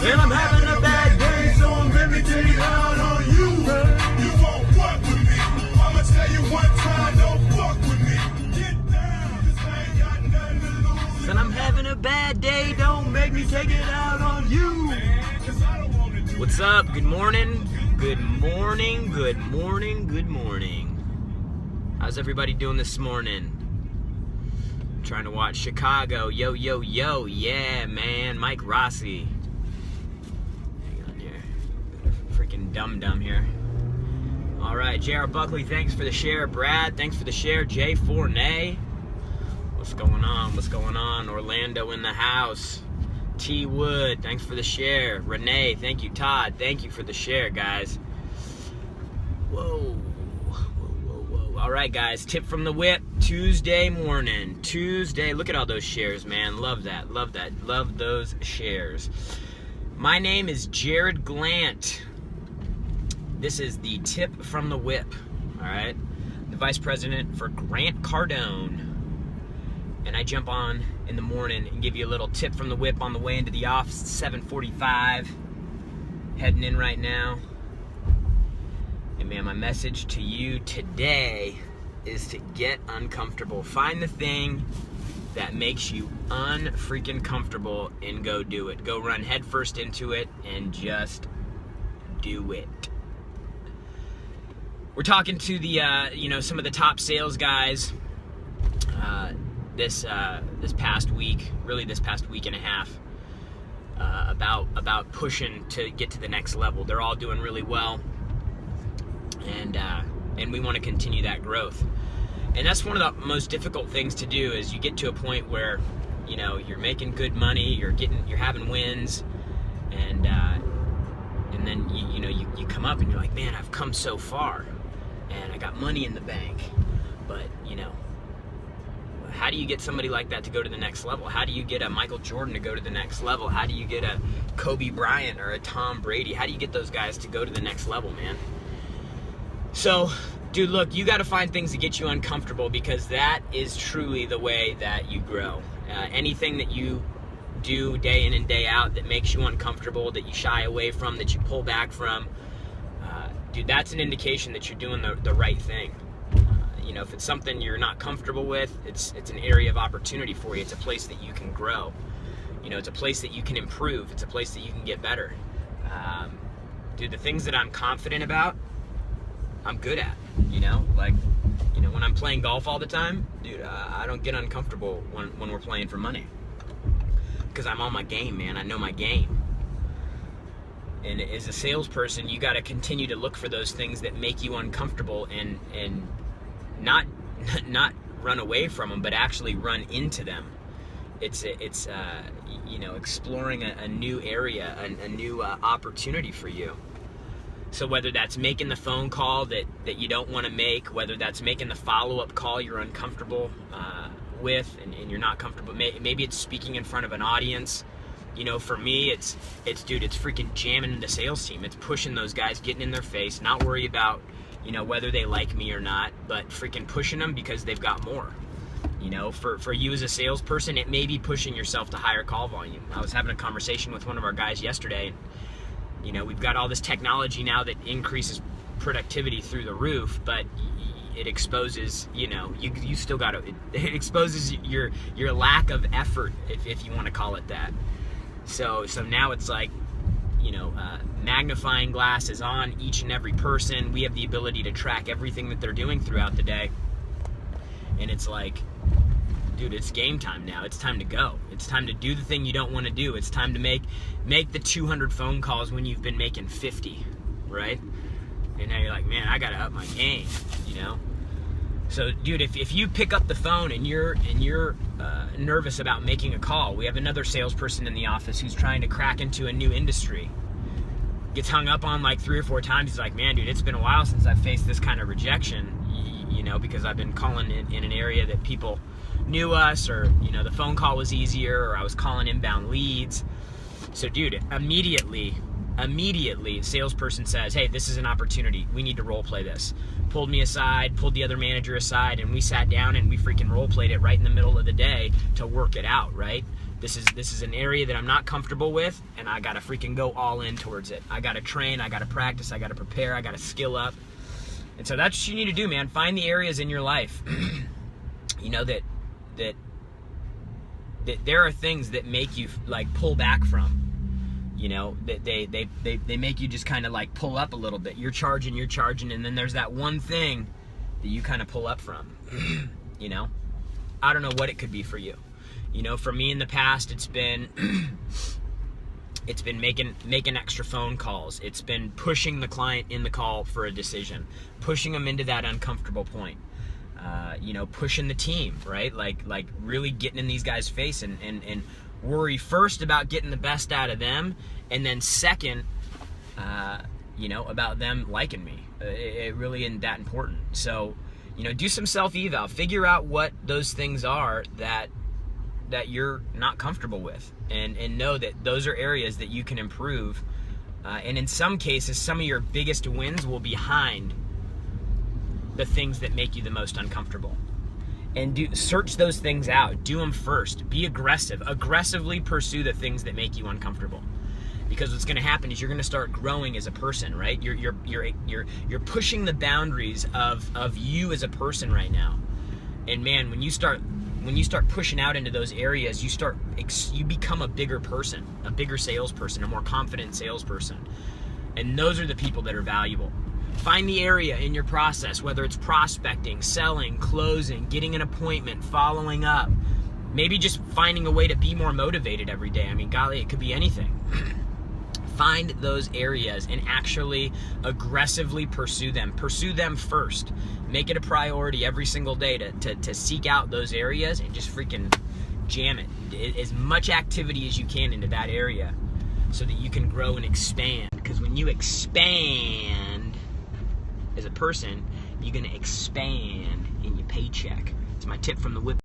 And I'm having a bad day, so I'm ready to get out on you. You won't fuck with me. I'ma tell you one time, don't fuck with me. Get down, 'cause I ain't got nothing to lose. And I'm having a bad day, don't make me take it out on you. What's up? Good morning. Good morning. Good morning. Good morning. How's everybody doing this morning? Trying to watch Chicago. Yo, yo, yo. Yeah, man. Mike Rossi. Hang on here. Freaking dum-dum here. All right. Jarrod Buckley, thanks for the share. Brad, thanks for the share. Jay Fournay. What's going on? What's going on? Orlando in the house. T. Wood, thanks for the share. Renee, thank you. Todd, thank you for the share, guys. Whoa. All right, guys, tip from the whip, Tuesday morning. Tuesday, look at all those shares, man. Love that, love that, love those shares. My name is Jarrod Glantd. This is the tip from the whip, all right? The vice president for Grant Cardone. And I jump on in the morning and give you a little tip from the whip on the way into the office. It's 7:45, heading in right now. And man, my message to you today is to get uncomfortable. Find the thing that makes you unfreaking comfortable and go do it. Go run headfirst into it and just do it. We're talking to the some of the top sales guys this past week, really this past week and a half, about pushing to get to the next level. They're all doing really well. And we want to continue that growth. And that's one of the most difficult things to do, is you get to a point where, you're making good money, you're having wins, and then you come up and you're like, man, I've come so far, and I got money in the bank, but how do you get somebody like that to go to the next level? How do you get a Michael Jordan to go to the next level? How do you get a Kobe Bryant or a Tom Brady? How do you get those guys to go to the next level, man? So, dude, look, you got to find things to get you uncomfortable, because that is truly the way that you grow. Anything that you do day in and day out that makes you uncomfortable, that you shy away from, that you pull back from, dude, that's an indication that you're doing the right thing. If it's something you're not comfortable with, it's an area of opportunity for you. It's a place that you can grow. It's a place that you can improve. It's a place that you can get better. Dude, the things that I'm confident about, I'm good at. When I'm playing golf all the time, dude, I don't get uncomfortable when we're playing for money, because I'm on my game, man. I know my game. And as a salesperson, you got to continue to look for those things that make you uncomfortable, and not run away from them, but actually run into them. It's exploring a new area, a new opportunity for you. So whether that's making the phone call that you don't want to make, whether that's making the follow-up call you're uncomfortable with and you're not comfortable, maybe it's speaking in front of an audience. For me, it's freaking jamming the sales team. It's pushing those guys, getting in their face, not worry about whether they like me or not, but freaking pushing them because they've got more. For you as a salesperson, it may be pushing yourself to higher call volume. I was having a conversation with one of our guys yesterday. We've got all this technology now that increases productivity through the roof, but it exposes, you still got to, it exposes your lack of effort, if you want to call it that. So now it's like, magnifying glass is on each and every person. We have the ability to track everything that they're doing throughout the day. And it's like, dude, it's game time now. It's time to go. It's time to do the thing you don't want to do. It's time to make the 200 phone calls when you've been making 50, right? And now you're like, man, I got to up my game, So, dude, if you pick up the phone and you're nervous about making a call, we have another salesperson in the office who's trying to crack into a new industry. Gets hung up on like 3 or 4 times. He's like, man, dude, it's been a while since I've faced this kind of rejection, because I've been calling in an area that people knew us, or the phone call was easier, or I was calling inbound leads. So, dude, immediately salesperson says, hey, this is an opportunity. We need to role play this. Pulled me aside, pulled the other manager aside, and we sat down and we freaking role played it right in the middle of the day to work it out, right? This is an area that I'm not comfortable with, and I gotta freaking go all in towards it. I gotta train, I gotta practice, I gotta prepare, I gotta skill up. And so that's what you need to do, man. Find the areas in your life, you know, that there are things that make you like pull back from. You know, that they make you just kind of like pull up a little bit. You're charging, and then there's that one thing that you kind of pull up from. You know, I don't know what it could be for you. You know, for me in the past, it's been making extra phone calls. It's been pushing the client in the call for a decision, pushing them into that uncomfortable point. You know, pushing the team, right? Like really getting in these guys' face and worry first about getting the best out of them, and then second, you know, about them liking me. It really isn't that important. So, you know, do some self-eval. Figure out what those things are that you're not comfortable with, and know that those are areas that you can improve. And in some cases, some of your biggest wins will be behind the things that make you the most uncomfortable. And search those things out. Do them first. Be aggressive. Aggressively pursue the things that make you uncomfortable. Because what's going to happen is you're going to start growing as a person, right? You're pushing the boundaries of you as a person right now. And man, when you start pushing out into those areas, you become a bigger person, a bigger salesperson, a more confident salesperson. And those are the people that are valuable. Find the area in your process, whether it's prospecting, selling, closing, getting an appointment, following up, maybe just finding a way to be more motivated every day. I mean, golly, it could be anything. Find those areas and actually aggressively pursue them. Pursue them first. Make it a priority every single day to seek out those areas and just freaking jam it. As much activity as you can into that area so that you can grow and expand. Because when you expand as a person, you're going to expand in your paycheck. It's my tip from the whip.